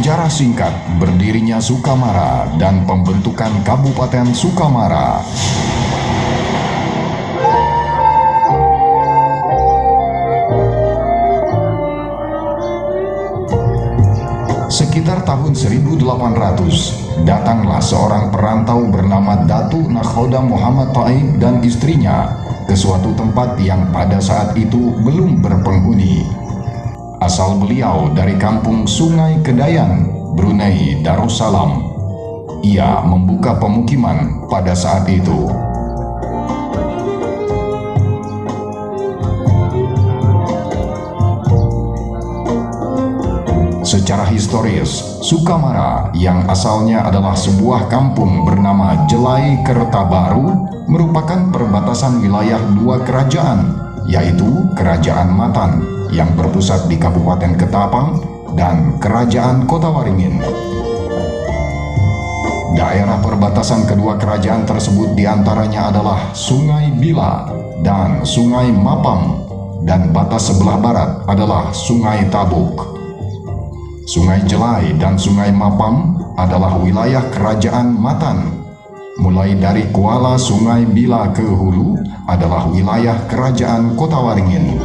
Sejarah singkat berdirinya Sukamara dan pembentukan Kabupaten Sukamara. Sekitar tahun 1800, datanglah seorang perantau bernama Datu Nakhoda Muhammad Taib dan istrinya ke suatu tempat yang pada saat itu belum berpenghuni. Asal beliau dari kampung Sungai Kedayan, Brunei Darussalam. Ia membuka pemukiman pada saat itu. Secara historis, Sukamara yang asalnya adalah sebuah kampung bernama Jelai Kertabaru merupakan perbatasan wilayah dua kerajaan, yaitu Kerajaan Matan yang berpusat di Kabupaten Ketapang dan Kerajaan Kota Waringin. Daerah perbatasan kedua kerajaan tersebut diantaranya adalah Sungai Bila dan Sungai Mapam, dan batas sebelah barat adalah Sungai Tabuk. Sungai Jelai dan Sungai Mapam adalah wilayah Kerajaan Matan. Mulai dari Kuala Sungai Bila ke hulu adalah wilayah Kerajaan Kota Waringin.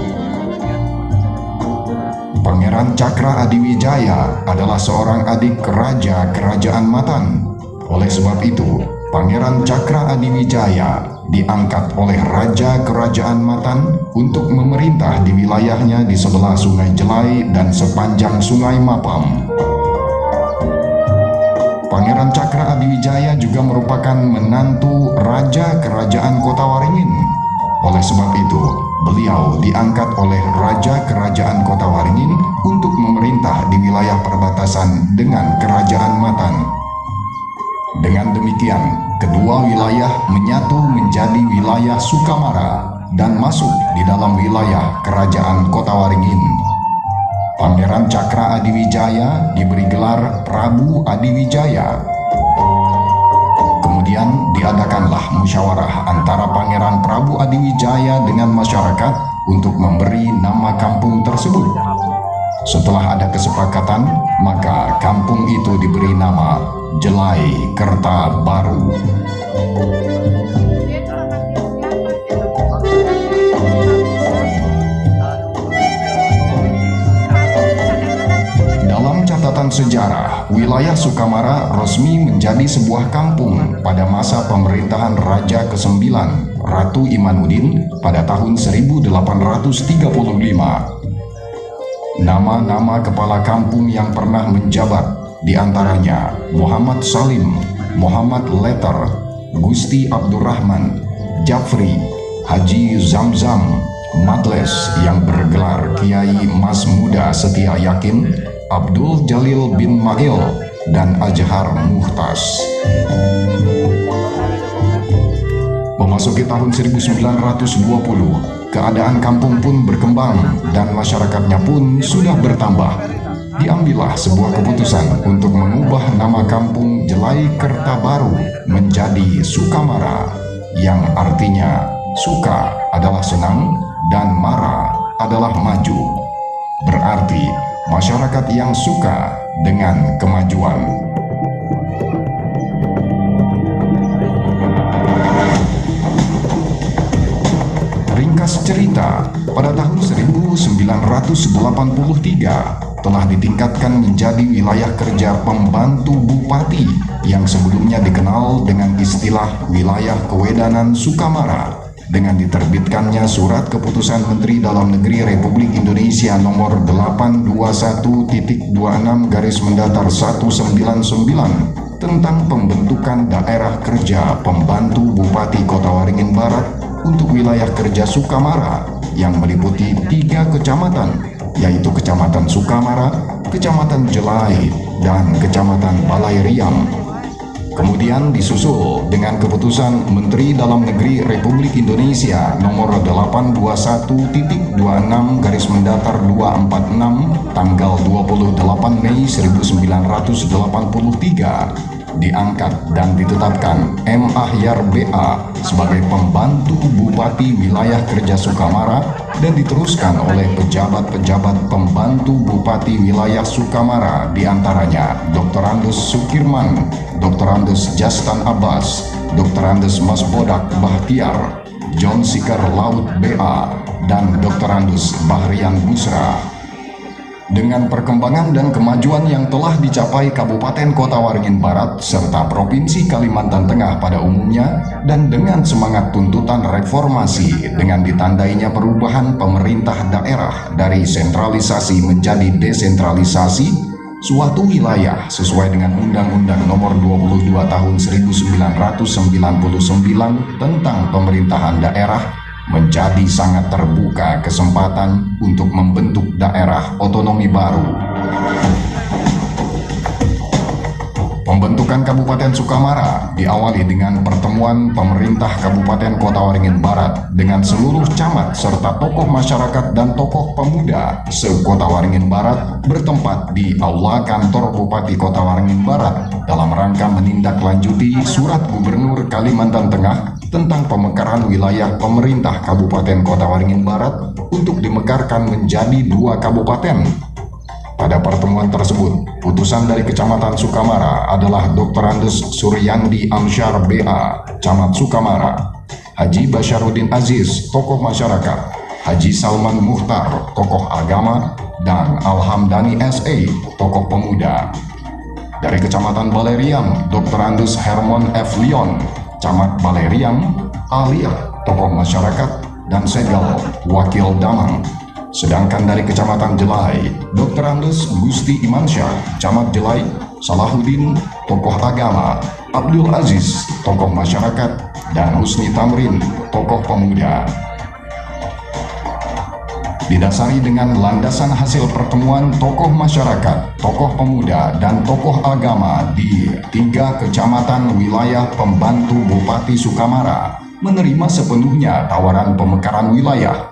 Pangeran Cakra Adiwijaya adalah seorang adik raja Kerajaan Matan. Oleh sebab itu, Pangeran Cakra Adiwijaya diangkat oleh Raja Kerajaan Matan untuk memerintah di wilayahnya di sebelah Sungai Jelai dan sepanjang Sungai Mapam. Pangeran Cakra Adiwijaya juga merupakan menantu Raja Kerajaan Kota Waringin. Oleh sebab itu, beliau diangkat oleh Raja Kerajaan Kota Waringin untuk memerintah di wilayah perbatasan dengan Kerajaan Matan. Dengan demikian, kedua wilayah menyatu menjadi wilayah Sukamara dan masuk di dalam wilayah Kerajaan Kota Waringin. Pangeran Cakra Adiwijaya diberi gelar Prabu Adiwijaya. Kemudian diadakanlah musyawarah antara Pangeran Prabu Adiwijaya dengan masyarakat untuk memberi nama kampung tersebut. Setelah ada kesepakatan, maka kampung itu diberi nama Jelai Kertabaru. Dalam catatan sejarah, wilayah Sukamara resmi menjadi sebuah kampung pada masa pemerintahan Raja ke-9, Ratu Imanuddin pada tahun 1835. Nama-nama kepala kampung yang pernah menjabat diantaranya Muhammad Salim, Muhammad Letter, Gusti Abdurrahman, Jafri, Haji Zamzam, Madles yang bergelar Kiai Mas Muda Setia Yakin, Abdul Jalil bin Mail, dan Ajhar Muhtas. Memasuki tahun 1920, keadaan kampung pun berkembang dan masyarakatnya pun sudah bertambah. Diambillah sebuah keputusan untuk mengubah nama kampung Jelai Kertabaru menjadi Sukamara, yang artinya suka adalah senang dan mara adalah maju. Berarti masyarakat yang suka dengan kemajuan. Ringkas cerita, pada tahun 1983 telah ditingkatkan menjadi wilayah kerja pembantu bupati yang sebelumnya dikenal dengan istilah wilayah kewedanan Sukamara, dengan diterbitkannya Surat Keputusan Menteri Dalam Negeri Republik Indonesia nomor 821-26-199 tentang pembentukan daerah kerja pembantu Bupati Kota Waringin Barat untuk wilayah kerja Sukamara yang meliputi 3 kecamatan, yaitu Kecamatan Sukamara, Kecamatan Jelai, dan Kecamatan Balai Riam. Kemudian disusul dengan Keputusan Menteri Dalam Negeri Republik Indonesia nomor 821-26-246 tanggal 28 Mei 1983 diangkat dan ditetapkan M. Ahyar BA sebagai pembantu Bupati Wilayah Kerja Sukamara dan diteruskan oleh pejabat-pejabat pembantu Bupati wilayah Sukamara, diantaranya Dr. Andes Sukirman, Dr. Andes Jastan Abbas, Dr. Andes Mas Bodak Bahtiar, John Sikar Laut BA, dan Dr. Andes Bahrian Busra. Dengan perkembangan dan kemajuan yang telah dicapai Kabupaten Kota Waringin Barat serta Provinsi Kalimantan Tengah pada umumnya, dan dengan semangat tuntutan reformasi dengan ditandainya perubahan pemerintah daerah dari sentralisasi menjadi desentralisasi, suatu wilayah sesuai dengan Undang-Undang Nomor 22 Tahun 1999 tentang pemerintahan daerah menjadi sangat terbuka kesempatan untuk membentuk daerah otonomi baru. Pembentukan Kabupaten Sukamara diawali dengan pertemuan pemerintah Kabupaten Kota Waringin Barat dengan seluruh camat serta tokoh masyarakat dan tokoh pemuda se-Kota Waringin Barat bertempat di Aula Kantor Bupati Kota Waringin Barat dalam rangka menindaklanjuti Surat Gubernur Kalimantan Tengah tentang pemekaran wilayah pemerintah Kabupaten Kota Waringin Barat untuk dimekarkan menjadi 2 kabupaten. Pada pertemuan tersebut, putusan dari Kecamatan Sukamara adalah Dr. Andes Suryandi Amsyar BA, Camat Sukamara, Haji Basyaruddin Aziz, tokoh masyarakat, Haji Salman Muhtar, tokoh agama, dan Alhamdani SE, tokoh pemuda. Dari Kecamatan Baleriang, Dr. Andes Hermon F. Leon, Camat Baleriang, Alia, tokoh masyarakat, dan Segal, wakil Damang. Sedangkan dari Kecamatan Jelai, Dr. Andes Gusti Imansyah, Camat Jelai, Salahuddin, tokoh agama, Abdul Aziz, tokoh masyarakat, dan Husni Tamrin, tokoh pemuda. Didasari dengan landasan hasil pertemuan tokoh masyarakat, tokoh pemuda, dan tokoh agama di 3 kecamatan wilayah pembantu Bupati Sukamara menerima sepenuhnya tawaran pemekaran wilayah,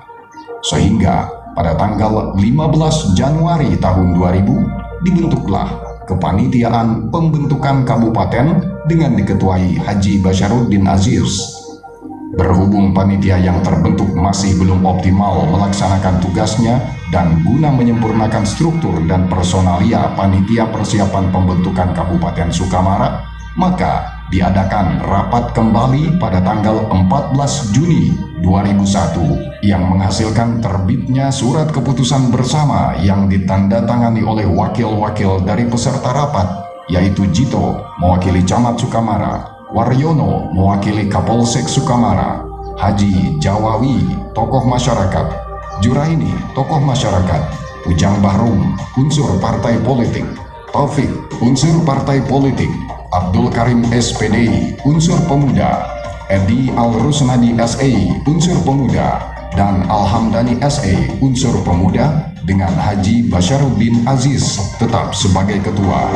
sehingga pada tanggal 15 Januari tahun 2000 dibentuklah Kepanitiaan Pembentukan Kabupaten dengan diketuai Haji Basyaruddin Aziz. Berhubung panitia yang terbentuk masih belum optimal melaksanakan tugasnya dan guna menyempurnakan struktur dan personalia panitia persiapan pembentukan Kabupaten Sukamara, maka diadakan rapat kembali pada tanggal 14 Juni 2001 yang menghasilkan terbitnya surat keputusan bersama yang ditandatangani oleh wakil-wakil dari peserta rapat, yaitu Jito mewakili Camat Sukamara, Waryono mewakili Kapolsek Sukamara, Haji Jawawi tokoh masyarakat, Juraini tokoh masyarakat, Ujang Bahrum unsur partai politik, Taufik unsur partai politik, Abdul Karim SPD unsur pemuda, Edi Al-Rusnadi SE unsur pemuda, dan Alhamdani SE unsur pemuda dengan Haji Basyaruddin Aziz tetap sebagai ketua.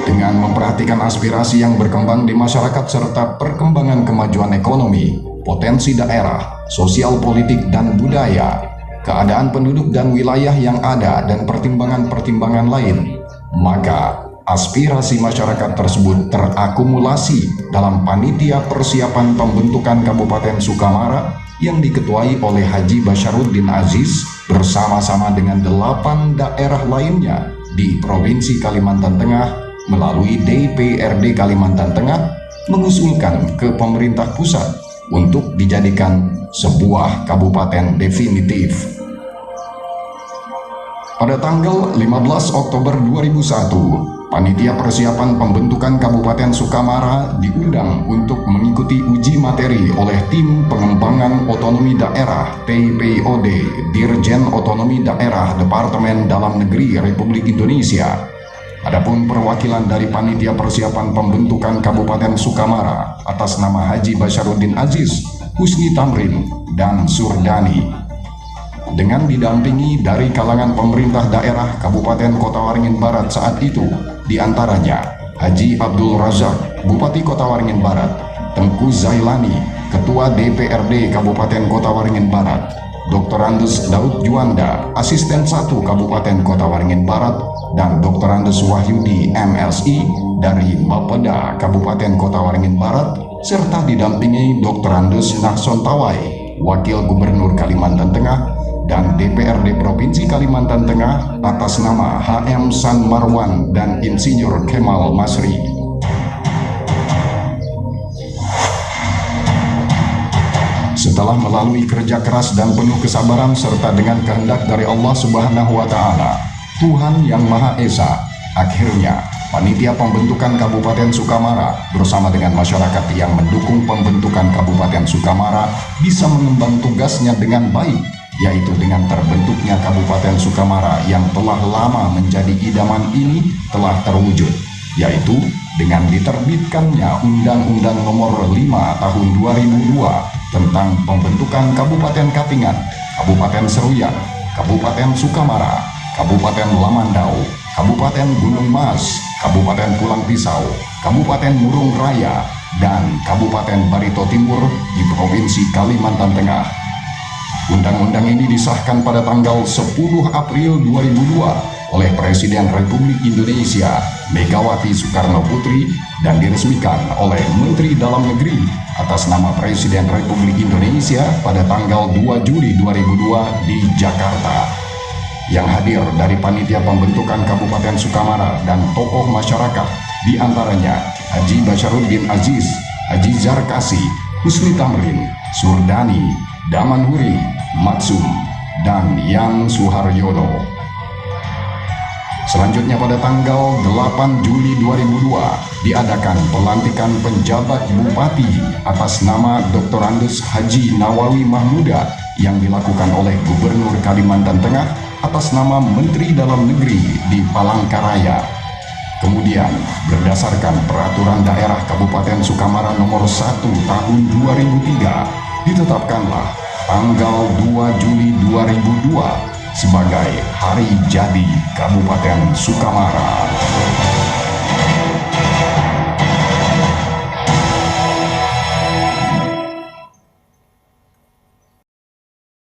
Dengan memperhatikan aspirasi yang berkembang di masyarakat serta perkembangan kemajuan ekonomi, potensi daerah, sosial politik dan budaya, keadaan penduduk dan wilayah yang ada dan pertimbangan-pertimbangan lain, maka aspirasi masyarakat tersebut terakumulasi dalam panitia persiapan pembentukan Kabupaten Sukamara yang diketuai oleh Haji Basyaruddin Aziz bersama-sama dengan 8 daerah lainnya di Provinsi Kalimantan Tengah melalui DPRD Kalimantan Tengah mengusulkan ke pemerintah pusat untuk dijadikan sebuah kabupaten definitif. Pada tanggal 15 Oktober 2001, panitia persiapan pembentukan Kabupaten Sukamara diundang untuk mengikuti uji materi oleh Tim Pengembangan Otonomi Daerah TPOD Dirjen Otonomi Daerah Departemen Dalam Negeri Republik Indonesia. Adapun perwakilan dari panitia persiapan pembentukan Kabupaten Sukamara atas nama Haji Basyaruddin Aziz, Husni Tamrin, dan Surdani, dengan didampingi dari kalangan pemerintah daerah Kabupaten Kota Waringin Barat saat itu, diantaranya Haji Abdul Razak, Bupati Kota Waringin Barat, Tengku Zailani, Ketua DPRD Kabupaten Kota Waringin Barat, Dr. Andes Daud Juanda, Asisten 1 Kabupaten Kota Waringin Barat, dan Dr. Andes Wahyudi MSI dari Bapeda Kabupaten Kota Waringin Barat, serta didampingi Dr. Andes Nahson Tawai, Wakil Gubernur Kalimantan Tengah, dan DPRD Provinsi Kalimantan Tengah atas nama HM San Marwan dan Insinyur Kemal Masri. Setelah melalui kerja keras dan penuh kesabaran serta dengan kehendak dari Allah Subhanahu wa Ta'ala, Tuhan Yang Maha Esa, akhirnya panitia pembentukan Kabupaten Sukamara bersama dengan masyarakat yang mendukung pembentukan Kabupaten Sukamara bisa mengemban tugasnya dengan baik, yaitu dengan terbentuknya Kabupaten Sukamara yang telah lama menjadi idaman ini telah terwujud, yaitu dengan diterbitkannya Undang-Undang Nomor 5 Tahun 2002 tentang pembentukan Kabupaten Katingan, Kabupaten Seruyan, Kabupaten Sukamara, Kabupaten Lamandau, Kabupaten Gunung Mas, Kabupaten Pulang Pisau, Kabupaten Murung Raya, dan Kabupaten Barito Timur di Provinsi Kalimantan Tengah. Undang-undang ini disahkan pada tanggal 10 April 2002 oleh Presiden Republik Indonesia Megawati Soekarno Putri dan diresmikan oleh Menteri Dalam Negeri atas nama Presiden Republik Indonesia pada tanggal 2 Juli 2002 di Jakarta. Yang hadir dari panitia pembentukan Kabupaten Sukamara dan tokoh masyarakat diantaranya Haji Basyaruddin Aziz, Haji Zarkasi, Husni Tamrin, Surdani, Daman Huri, Matsum, dan Yang Suharyono. Selanjutnya pada tanggal 8 Juli 2002 diadakan pelantikan penjabat bupati atas nama Dr. Andes Haji Nawawi Mahmuda yang dilakukan oleh Gubernur Kalimantan Tengah atas nama Menteri Dalam Negeri di Palangkaraya. Kemudian berdasarkan Peraturan Daerah Kabupaten Sukamara Nomor 1 Tahun 2003 ditetapkanlah tanggal 2 Juli 2002 sebagai Hari Jadi Kabupaten Sukamara.